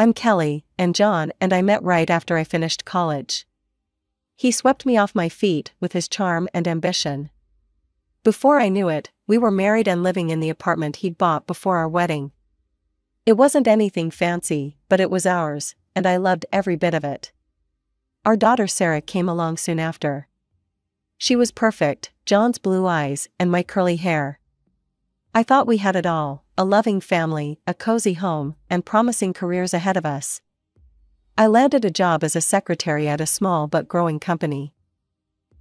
I'm Kelly, and John and I met right after I finished college. He swept me off my feet with his charm and ambition. Before I knew it, we were married and living in the apartment he'd bought before our wedding. It wasn't anything fancy, but it was ours, and I loved every bit of it. Our daughter Sarah came along soon after. She was perfect, John's blue eyes and my curly hair. I thought we had it all, a loving family, a cozy home, and promising careers ahead of us. I landed a job as a secretary at a small but growing company.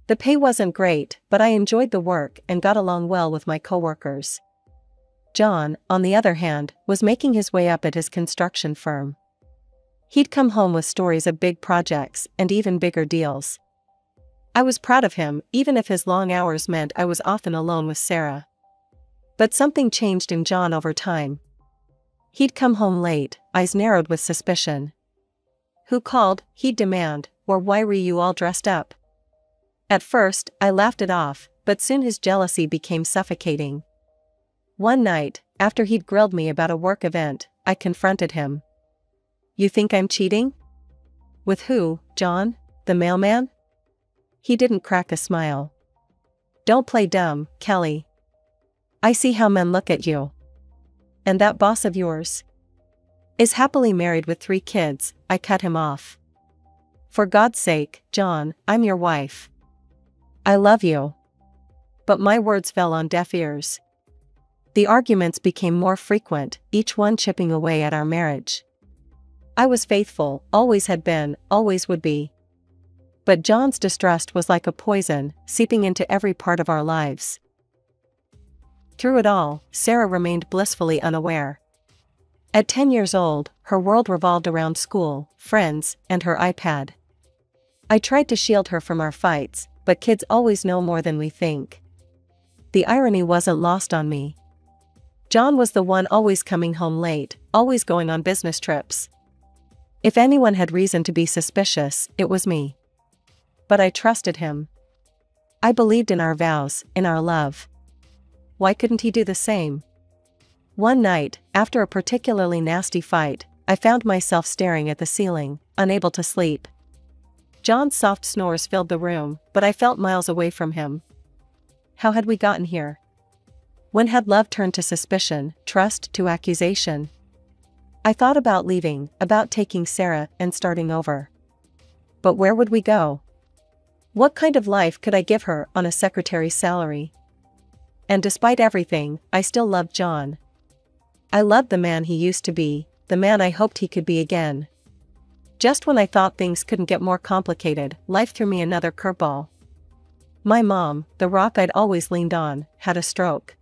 The pay wasn't great, but I enjoyed the work and got along well with my coworkers. John, on the other hand, was making his way up at his construction firm. He'd come home with stories of big projects and even bigger deals. I was proud of him, even if his long hours meant I was often alone with Sarah. But something changed in John over time. He'd come home late, eyes narrowed with suspicion. "Who called?" he'd demand, or "Why were you all dressed up?" At first, I laughed it off, but soon his jealousy became suffocating. One night, after he'd grilled me about a work event, I confronted him. "You think I'm cheating?" "With who, John? The mailman?" He didn't crack a smile. "Don't play dumb, Kelly. I see how men look at you. And that boss of yours is happily married with 3 kids," I cut him off. "For God's sake, John, I'm your wife. I love you." But my words fell on deaf ears. The arguments became more frequent, each one chipping away at our marriage. I was faithful, always had been, always would be. But John's distrust was like a poison, seeping into every part of our lives. Through it all, Sarah remained blissfully unaware. At 10 years old, her world revolved around school, friends, and her iPad. I tried to shield her from our fights, but kids always know more than we think. The irony wasn't lost on me. John was the one always coming home late, always going on business trips. If anyone had reason to be suspicious, it was me. But I trusted him. I believed in our vows, in our love. Why couldn't he do the same? One night, after a particularly nasty fight, I found myself staring at the ceiling, unable to sleep. John's soft snores filled the room, but I felt miles away from him. How had we gotten here? When had love turned to suspicion, trust to accusation? I thought about leaving, about taking Sarah and starting over. But where would we go? What kind of life could I give her on a secretary's salary? And despite everything, I still loved John. I loved the man he used to be, the man I hoped he could be again. Just when I thought things couldn't get more complicated, life threw me another curveball. My mom, the rock I'd always leaned on, had a stroke.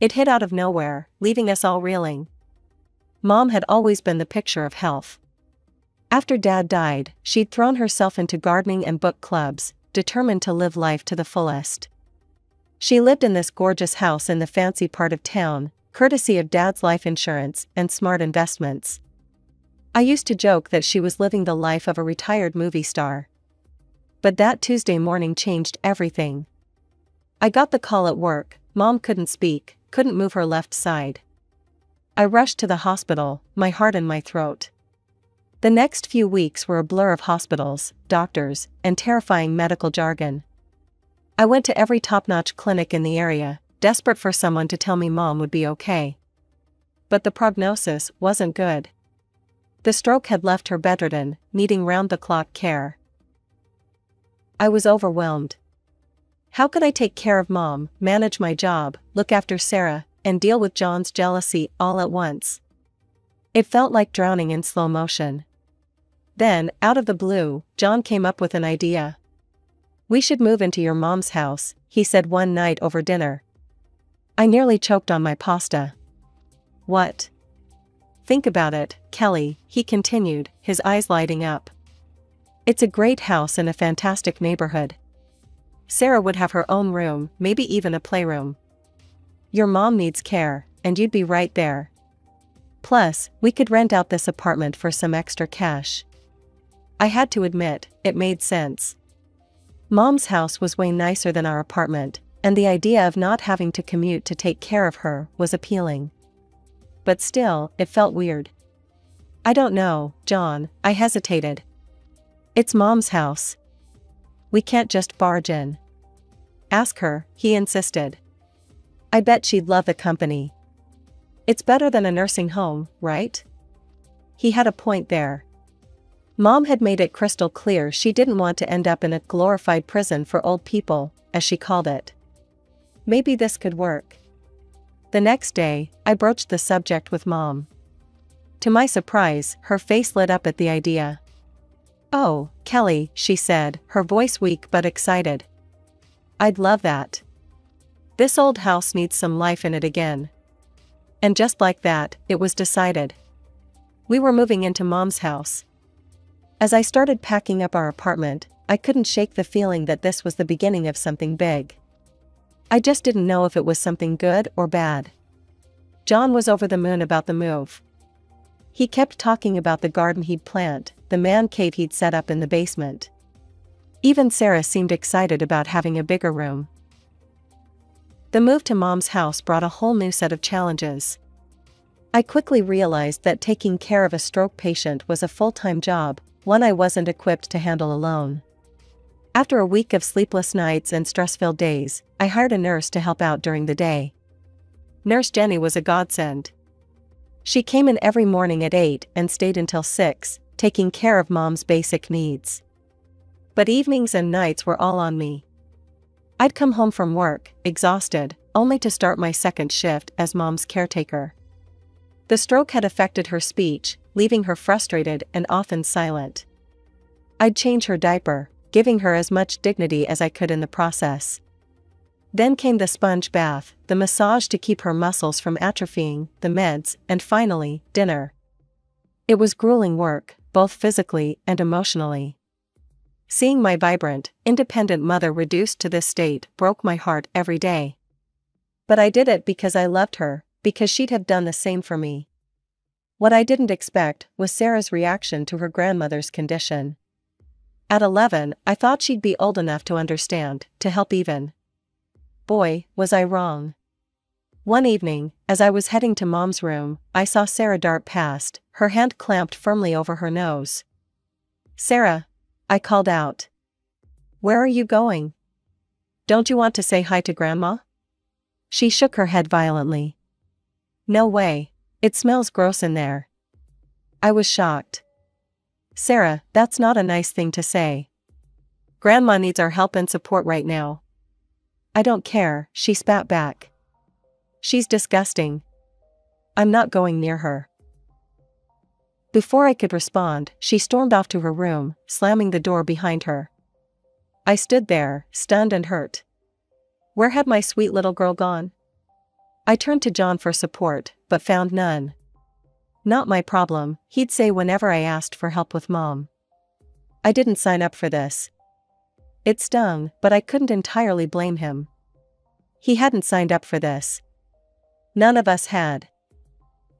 It hit out of nowhere, leaving us all reeling. Mom had always been the picture of health. After Dad died, she'd thrown herself into gardening and book clubs, determined to live life to the fullest. She lived in this gorgeous house in the fancy part of town, courtesy of Dad's life insurance and smart investments. I used to joke that she was living the life of a retired movie star. But that Tuesday morning changed everything. I got the call at work. Mom couldn't speak, couldn't move her left side. I rushed to the hospital, my heart in my throat. The next few weeks were a blur of hospitals, doctors, and terrifying medical jargon. I went to every top-notch clinic in the area, desperate for someone to tell me Mom would be okay. But the prognosis wasn't good. The stroke had left her bedridden, needing round-the-clock care. I was overwhelmed. How could I take care of Mom, manage my job, look after Sarah, and deal with John's jealousy all at once? It felt like drowning in slow motion. Then, out of the blue, John came up with an idea. "We should move into your mom's house," he said one night over dinner. I nearly choked on my pasta. "What?" "Think about it, Kelly," he continued, his eyes lighting up. "It's a great house in a fantastic neighborhood. Sarah would have her own room, maybe even a playroom. Your mom needs care, and you'd be right there. Plus, we could rent out this apartment for some extra cash." I had to admit, it made sense. Mom's house was way nicer than our apartment, and the idea of not having to commute to take care of her was appealing. But still, it felt weird. I don't know, John, I hesitated. It's Mom's house. We can't just barge in. Ask her, he insisted. I bet she'd love the company. It's better than a nursing home, right? He had a point there. Mom had made it crystal clear she didn't want to end up in a glorified prison for old people, as she called it. Maybe this could work. The next day, I broached the subject with Mom. To my surprise, her face lit up at the idea. "Oh, Kelly," she said, her voice weak but excited. "I'd love that. This old house needs some life in it again." And just like that, it was decided. We were moving into Mom's house. As I started packing up our apartment, I couldn't shake the feeling that this was the beginning of something big. I just didn't know if it was something good or bad. John was over the moon about the move. He kept talking about the garden he'd plant, the man cave he'd set up in the basement. Even Sarah seemed excited about having a bigger room. The move to Mom's house brought a whole new set of challenges. I quickly realized that taking care of a stroke patient was a full-time job, one I wasn't equipped to handle alone. After a week of sleepless nights and stress-filled days, I hired a nurse to help out during the day. Nurse Jenny was a godsend. She came in every morning at 8 and stayed until 6, taking care of Mom's basic needs. But evenings and nights were all on me. I'd come home from work, exhausted, only to start my second shift as Mom's caretaker. The stroke had affected her speech, leaving her frustrated and often silent. I'd change her diaper, giving her as much dignity as I could in the process. Then came the sponge bath, the massage to keep her muscles from atrophying, the meds, and finally, dinner. It was grueling work, both physically and emotionally. Seeing my vibrant, independent mother reduced to this state broke my heart every day. But I did it because I loved her, because she'd have done the same for me. What I didn't expect was Sarah's reaction to her grandmother's condition. At 11, I thought she'd be old enough to understand, to help even. Boy, was I wrong. One evening, as I was heading to Mom's room, I saw Sarah dart past, her hand clamped firmly over her nose. "Sarah," I called out. "Where are you going? Don't you want to say hi to Grandma?" She shook her head violently. "No way. It smells gross in there." I was shocked. "Sarah, that's not a nice thing to say. Grandma needs our help and support right now." "I don't care," she spat back. "She's disgusting. I'm not going near her." Before I could respond, she stormed off to her room, slamming the door behind her. I stood there, stunned and hurt. Where had my sweet little girl gone? I turned to John for support, but found none. "Not my problem," he'd say whenever I asked for help with Mom. I didn't sign up for this. It stung, but I couldn't entirely blame him. He hadn't signed up for this. None of us had.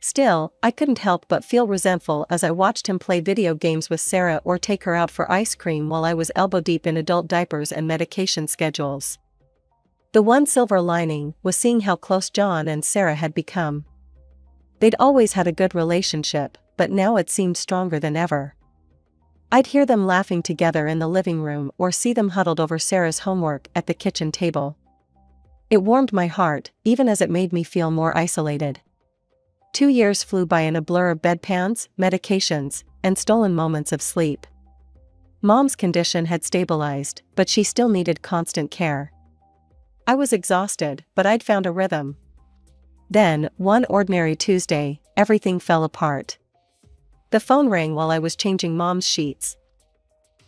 Still, I couldn't help but feel resentful as I watched him play video games with Sarah or take her out for ice cream while I was elbow-deep in adult diapers and medication schedules. The one silver lining was seeing how close John and Sarah had become. They'd always had a good relationship, but now it seemed stronger than ever. I'd hear them laughing together in the living room or see them huddled over Sarah's homework at the kitchen table. It warmed my heart, even as it made me feel more isolated. 2 years flew by in a blur of bedpans, medications, and stolen moments of sleep. Mom's condition had stabilized, but she still needed constant care. I was exhausted, but I'd found a rhythm. Then, one ordinary Tuesday, everything fell apart. The phone rang while I was changing Mom's sheets.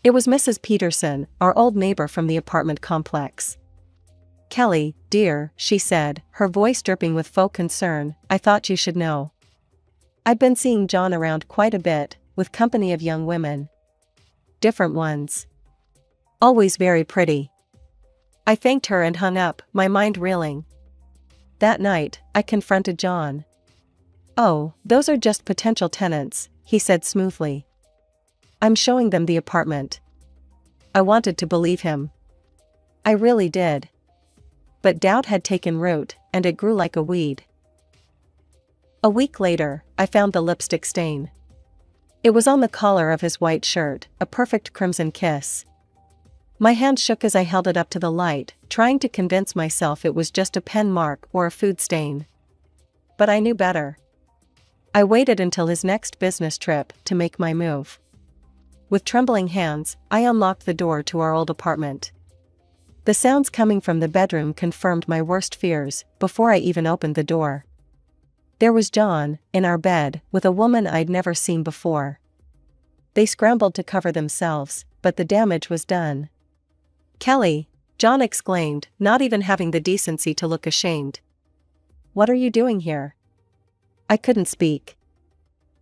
It was Mrs. Peterson, our old neighbor from the apartment complex. "Kelly, dear," she said, her voice dripping with faux concern, "I thought you should know. I've been seeing John around quite a bit, with company of young women. Different ones. Always very pretty." I thanked her and hung up, my mind reeling. That night, I confronted John. "Oh, those are just potential tenants," he said smoothly. "I'm showing them the apartment." I wanted to believe him. I really did. But doubt had taken root, and it grew like a weed. A week later, I found the lipstick stain. It was on the collar of his white shirt, a perfect crimson kiss. My hand shook as I held it up to the light, trying to convince myself it was just a pen mark or a food stain. But I knew better. I waited until his next business trip to make my move. With trembling hands, I unlocked the door to our old apartment. The sounds coming from the bedroom confirmed my worst fears before I even opened the door. There was John, in our bed, with a woman I'd never seen before. They scrambled to cover themselves, but the damage was done. "Kelly," John exclaimed, not even having the decency to look ashamed. "What are you doing here?" I couldn't speak.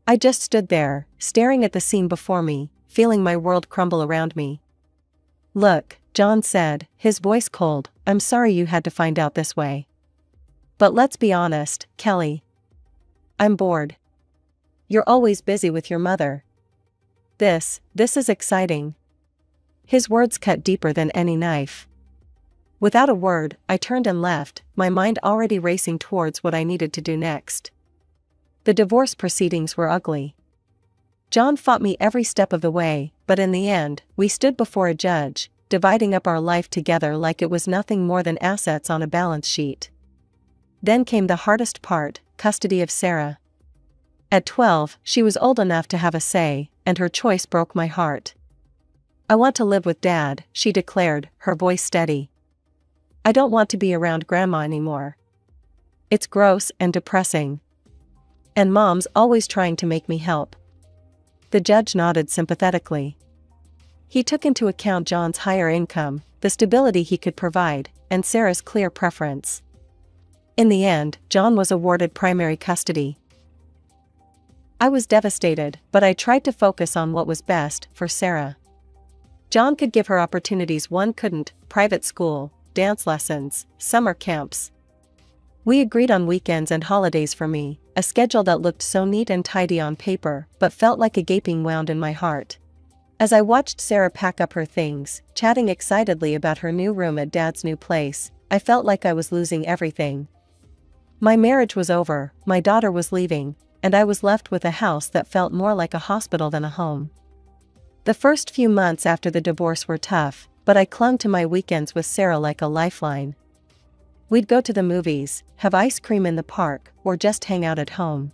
I just stood there, staring at the scene before me, feeling my world crumble around me. "Look," John said, his voice cold, "I'm sorry you had to find out this way. But let's be honest, Kelly. I'm bored. You're always busy with your mother. This is exciting." His words cut deeper than any knife. Without a word, I turned and left, my mind already racing towards what I needed to do next. The divorce proceedings were ugly. John fought me every step of the way, but in the end, we stood before a judge, dividing up our life together like it was nothing more than assets on a balance sheet. Then came the hardest part, custody of Sarah. At 12, she was old enough to have a say, and her choice broke my heart. "I want to live with Dad," she declared, her voice steady. "I don't want to be around Grandma anymore. It's gross and depressing. And Mom's always trying to make me help." The judge nodded sympathetically. He took into account John's higher income, the stability he could provide, and Sarah's clear preference. In the end, John was awarded primary custody. I was devastated, but I tried to focus on what was best for Sarah. John could give her opportunities one couldn't: private school, dance lessons, summer camps. We agreed on weekends and holidays for me, a schedule that looked so neat and tidy on paper, but felt like a gaping wound in my heart. As I watched Sarah pack up her things, chatting excitedly about her new room at Dad's new place, I felt like I was losing everything. My marriage was over, my daughter was leaving, and I was left with a house that felt more like a hospital than a home. The first few months after the divorce were tough, but I clung to my weekends with Sarah like a lifeline. We'd go to the movies, have ice cream in the park, or just hang out at home.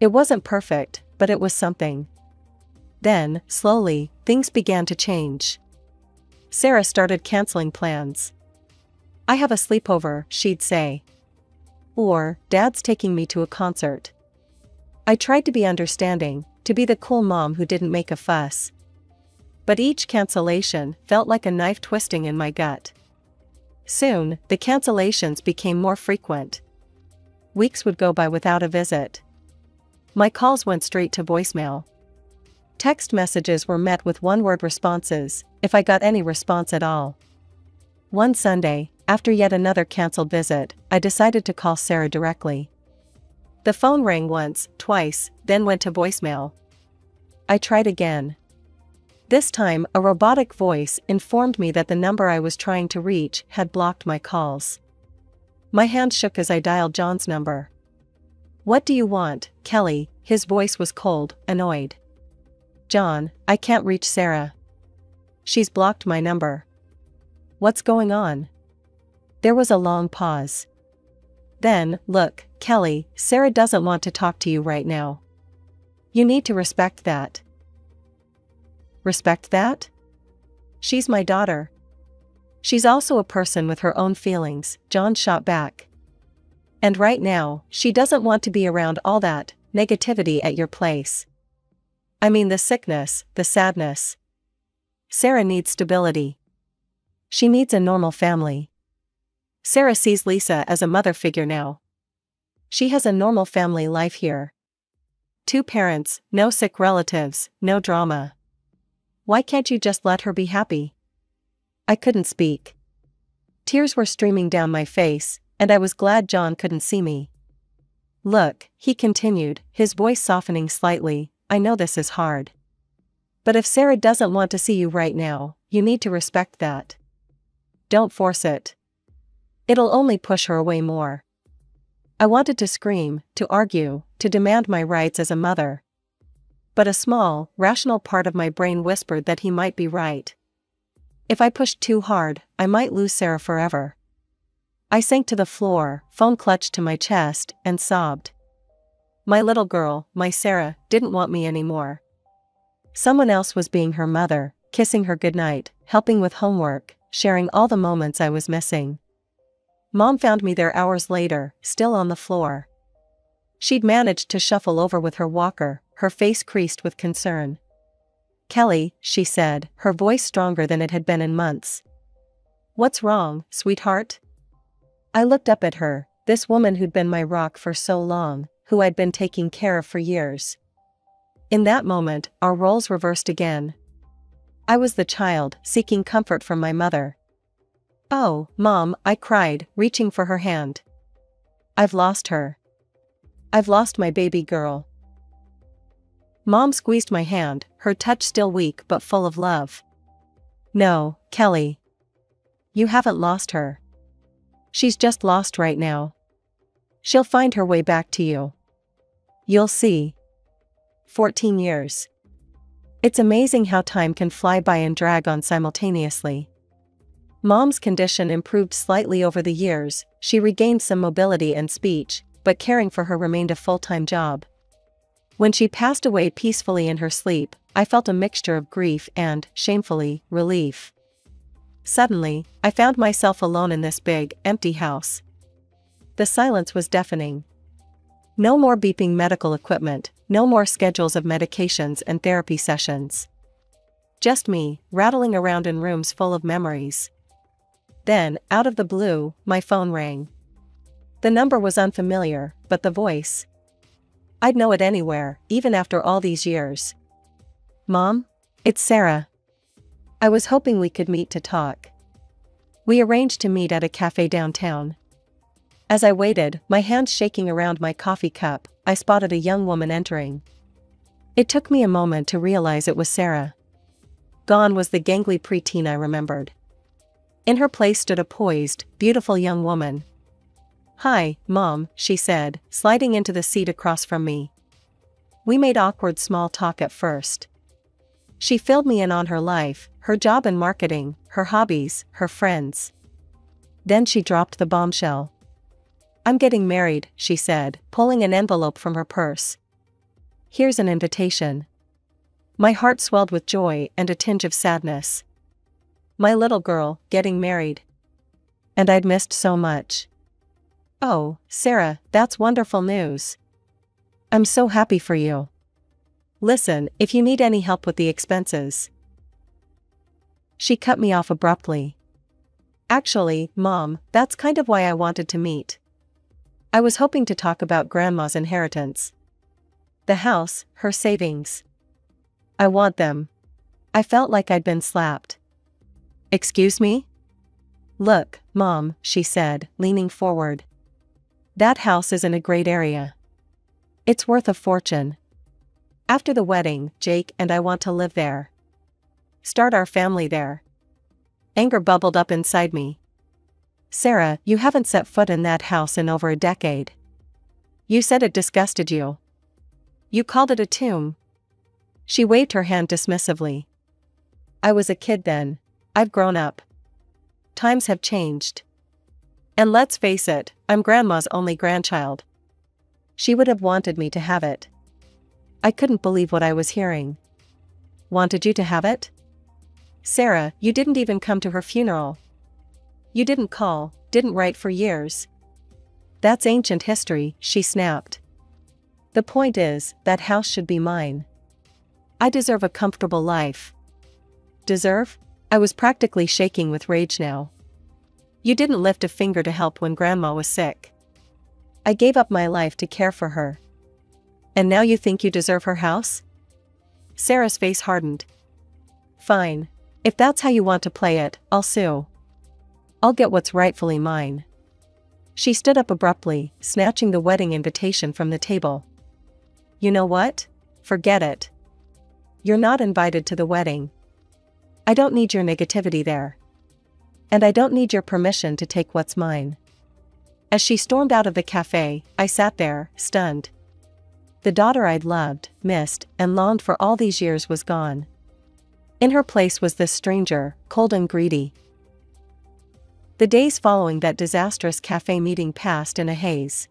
It wasn't perfect, but it was something. Then, slowly, things began to change. Sarah started canceling plans. "I have a sleepover," she'd say. Or, "Dad's taking me to a concert." I tried to be understanding, to be the cool mom who didn't make a fuss. But each cancellation felt like a knife twisting in my gut. Soon, the cancellations became more frequent. Weeks would go by without a visit. My calls went straight to voicemail. Text messages were met with one-word responses, if I got any response at all. One Sunday, after yet another canceled visit, I decided to call Sarah directly. The phone rang once, twice, then went to voicemail. I tried again. This time, a robotic voice informed me that the number I was trying to reach had blocked my calls. My hand shook as I dialed John's number. "What do you want, Kelly?" His voice was cold, annoyed. "John, I can't reach Sarah. She's blocked my number." "What's going on?" There was a long pause. Then, "Look, Kelly, Sarah doesn't want to talk to you right now. You need to respect that." "Respect that?" "She's my daughter. She's also a person with her own feelings," John shot back. "And right now, she doesn't want to be around all that negativity at your place. I mean the sickness, the sadness. Sarah needs stability. She needs a normal family. Sarah sees Lisa as a mother figure now. She has a normal family life here. 2 parents, no sick relatives, no drama. Why can't you just let her be happy?" I couldn't speak. Tears were streaming down my face, and I was glad John couldn't see me. "Look," he continued, his voice softening slightly, "I know this is hard. But if Sarah doesn't want to see you right now, you need to respect that. Don't force it. It'll only push her away more." I wanted to scream, to argue, to demand my rights as a mother. But a small, rational part of my brain whispered that he might be right. If I pushed too hard, I might lose Sarah forever. I sank to the floor, phone clutched to my chest, and sobbed. My little girl, my Sarah, didn't want me anymore. Someone else was being her mother, kissing her goodnight, helping with homework, sharing all the moments I was missing. Mom found me there hours later, still on the floor. She'd managed to shuffle over with her walker, her face creased with concern. "Kelly," she said, her voice stronger than it had been in months. "What's wrong, sweetheart?" I looked up at her, this woman who'd been my rock for so long, who I'd been taking care of for years. In that moment, our roles reversed again. I was the child, seeking comfort from my mother. "Oh, Mom," I cried, reaching for her hand. "I've lost her. I've lost my baby girl." Mom squeezed my hand, her touch still weak but full of love. "No, Kelly. You haven't lost her. She's just lost right now. She'll find her way back to you. You'll see." 14 years. It's amazing how time can fly by and drag on simultaneously. Mom's condition improved slightly over the years, she regained some mobility and speech, but caring for her remained a full-time job. When she passed away peacefully in her sleep, I felt a mixture of grief and, shamefully, relief. Suddenly, I found myself alone in this big, empty house. The silence was deafening. No more beeping medical equipment, no more schedules of medications and therapy sessions. Just me, rattling around in rooms full of memories. Then, out of the blue, my phone rang. The number was unfamiliar, but the voice. I'd know it anywhere, even after all these years. "Mom? It's Sarah. I was hoping we could meet to talk." We arranged to meet at a cafe downtown. As I waited, my hands shaking around my coffee cup, I spotted a young woman entering. It took me a moment to realize it was Sarah. Gone was the gangly preteen I remembered. In her place stood a poised, beautiful young woman. "Hi, Mom," she said, sliding into the seat across from me. We made awkward small talk at first. She filled me in on her life, her job in marketing, her hobbies, her friends. Then she dropped the bombshell. "I'm getting married," she said, pulling an envelope from her purse. "Here's an invitation." My heart swelled with joy and a tinge of sadness. My little girl, getting married. And I'd missed so much. "Oh, Sarah, that's wonderful news. I'm so happy for you. Listen, if you need any help with the expenses." She cut me off abruptly. "Actually, Mom, that's kind of why I wanted to meet. I was hoping to talk about Grandma's inheritance. The house, her savings. I want them." I felt like I'd been slapped. "Excuse me?" "Look, Mom," she said, leaning forward. "That house is in a great area. It's worth a fortune. After the wedding, Jake and I want to live there. Start our family there." Anger bubbled up inside me. "Sarah, you haven't set foot in that house in over a decade. You said it disgusted you. You called it a tomb." She waved her hand dismissively. "I was a kid then. I've grown up. Times have changed. And let's face it, I'm Grandma's only grandchild. She would have wanted me to have it." I couldn't believe what I was hearing. "Wanted you to have it? Sarah, you didn't even come to her funeral. You didn't call, didn't write for years." "That's ancient history," she snapped. "The point is, that house should be mine. I deserve a comfortable life." "Deserve?" I was practically shaking with rage now. "You didn't lift a finger to help when Grandma was sick. I gave up my life to care for her. And now you think you deserve her house?" Sarah's face hardened. "Fine. If that's how you want to play it, I'll sue. I'll get what's rightfully mine." She stood up abruptly, snatching the wedding invitation from the table. "You know what? Forget it. You're not invited to the wedding. I don't need your negativity there. And I don't need your permission to take what's mine." As she stormed out of the cafe, I sat there, stunned. The daughter I'd loved, missed, and longed for all these years was gone. In her place was this stranger, cold and greedy. The days following that disastrous cafe meeting passed in a haze.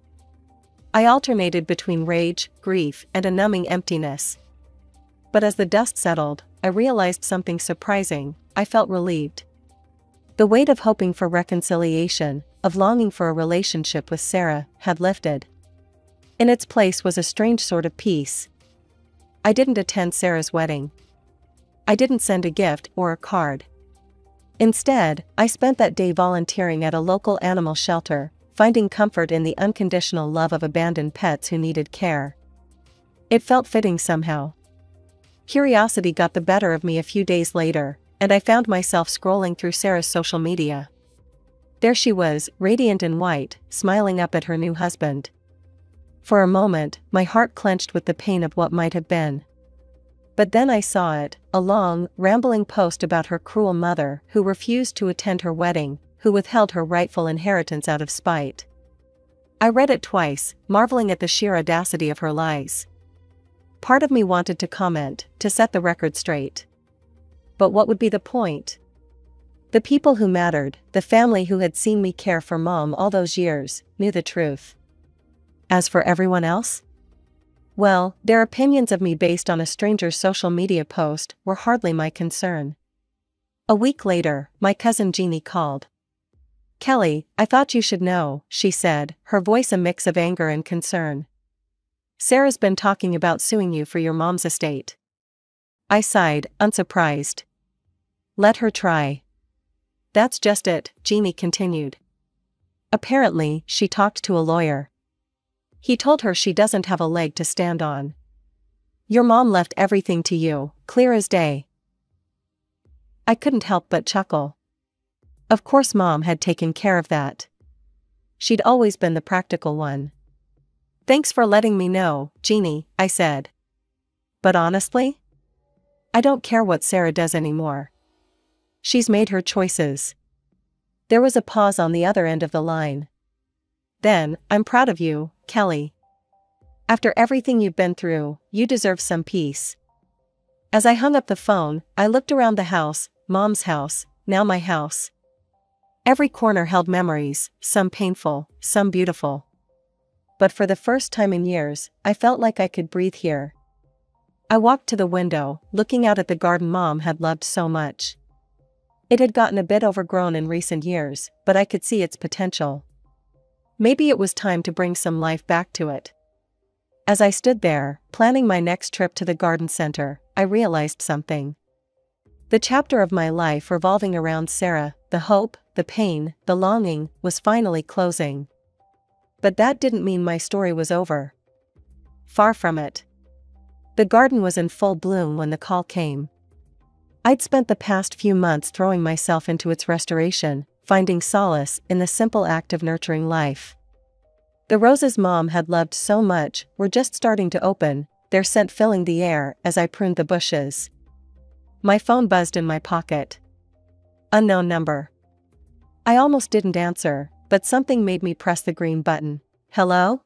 I alternated between rage, grief, and a numbing emptiness. But as the dust settled, I realized something surprising. I felt relieved. The weight of hoping for reconciliation, of longing for a relationship with Sarah, had lifted. In its place was a strange sort of peace. I didn't attend Sarah's wedding. I didn't send a gift or a card. Instead, I spent that day volunteering at a local animal shelter, finding comfort in the unconditional love of abandoned pets who needed care. It felt fitting somehow. Curiosity got the better of me a few days later, and I found myself scrolling through Sarah's social media. There she was, radiant in white, smiling up at her new husband. For a moment, my heart clenched with the pain of what might have been. But then I saw it, a long, rambling post about her cruel mother who refused to attend her wedding, who withheld her rightful inheritance out of spite. I read it twice, marveling at the sheer audacity of her lies. Part of me wanted to comment, to set the record straight. But what would be the point? The people who mattered, the family who had seen me care for Mom all those years, knew the truth. As for everyone else? Well, their opinions of me based on a stranger's social media post were hardly my concern. A week later, my cousin Jeannie called. "Kelly, I thought you should know," she said, her voice a mix of anger and concern. "Sarah's been talking about suing you for your mom's estate." I sighed, unsurprised. "Let her try." "That's just it," Jeannie continued. "Apparently, she talked to a lawyer. He told her she doesn't have a leg to stand on. Your mom left everything to you, clear as day." I couldn't help but chuckle. Of course Mom had taken care of that. She'd always been the practical one. "Thanks for letting me know, Jeannie," I said. "But honestly, I don't care what Sarah does anymore. She's made her choices." There was a pause on the other end of the line. "Then, I'm proud of you, Kelly. After everything you've been through, you deserve some peace." As I hung up the phone, I looked around the house, Mom's house, now my house. Every corner held memories, some painful, some beautiful. But for the first time in years, I felt like I could breathe here. I walked to the window, looking out at the garden Mom had loved so much. It had gotten a bit overgrown in recent years, but I could see its potential. Maybe it was time to bring some life back to it. As I stood there, planning my next trip to the garden center, I realized something. The chapter of my life revolving around Sarah, the hope, the pain, the longing, was finally closing. But that didn't mean my story was over. Far from it. The garden was in full bloom when the call came. I'd spent the past few months throwing myself into its restoration, finding solace in the simple act of nurturing life. The roses Mom had loved so much were just starting to open, their scent filling the air as I pruned the bushes. My phone buzzed in my pocket. Unknown number. I almost didn't answer, but something made me press the green button. "Hello?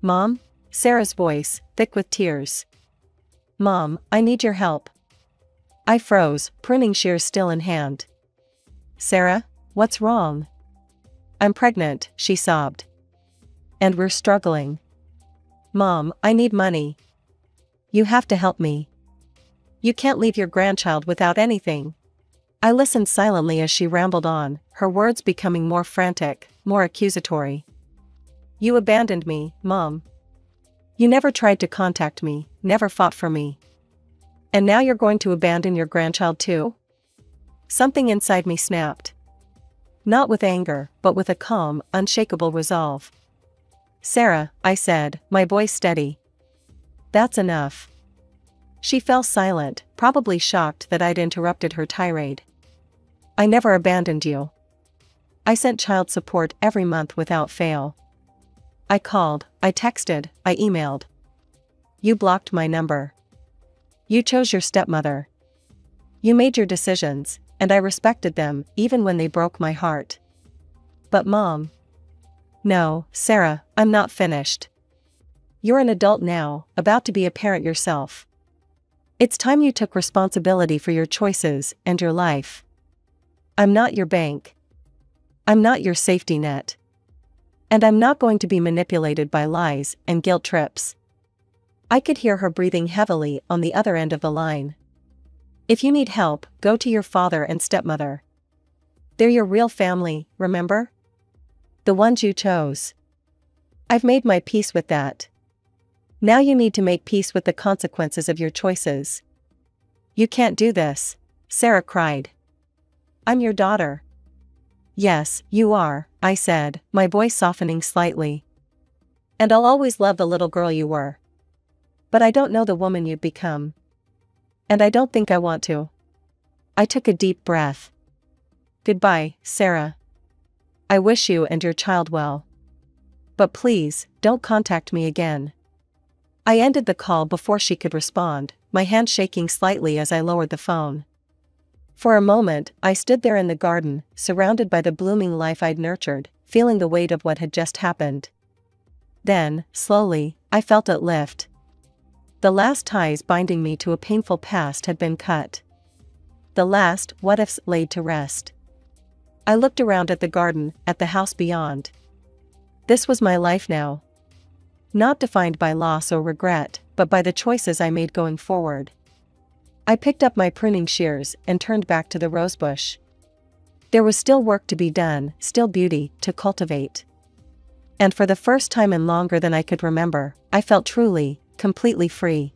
Mom?" Sarah's voice, thick with tears. "Mom, I need your help." I froze, pruning shears still in hand. "Sarah, what's wrong?" "I'm pregnant," she sobbed. "And we're struggling." "Mom, I need money. You have to help me. You can't leave your grandchild without anything." I listened silently as she rambled on, her words becoming more frantic, more accusatory. "You abandoned me, Mom. You never tried to contact me, never fought for me. And now you're going to abandon your grandchild too?" Something inside me snapped. Not with anger, but with a calm, unshakable resolve. "Sarah," I said, my voice steady. "That's enough." She fell silent, probably shocked that I'd interrupted her tirade. "I never abandoned you. I sent child support every month without fail. I called, I texted, I emailed. You blocked my number. You chose your stepmother. You made your decisions, and I respected them, even when they broke my heart. But Mom..." "No, Sarah, I'm not finished." You're an adult now, about to be a parent yourself. It's time you took responsibility for your choices and your life. I'm not your bank. I'm not your safety net. And I'm not going to be manipulated by lies and guilt trips. I could hear her breathing heavily on the other end of the line. If you need help, go to your father and stepmother. They're your real family, remember? The ones you chose. I've made my peace with that. Now you need to make peace with the consequences of your choices. You can't do this, Sarah cried. I'm your daughter. Yes, you are, I said, my voice softening slightly. And I'll always love the little girl you were. But I don't know the woman you've become. And I don't think I want to. I took a deep breath. Goodbye, Sarah. I wish you and your child well. But please, don't contact me again. I ended the call before she could respond, my hand shaking slightly as I lowered the phone. For a moment, I stood there in the garden, surrounded by the blooming life I'd nurtured, feeling the weight of what had just happened. Then, slowly, I felt it lift. The last ties binding me to a painful past had been cut. The last what-ifs laid to rest. I looked around at the garden, at the house beyond. This was my life now. Not defined by loss or regret, but by the choices I made going forward. I picked up my pruning shears and turned back to the rosebush. There was still work to be done, still beauty to cultivate. And for the first time in longer than I could remember, I felt truly, completely free.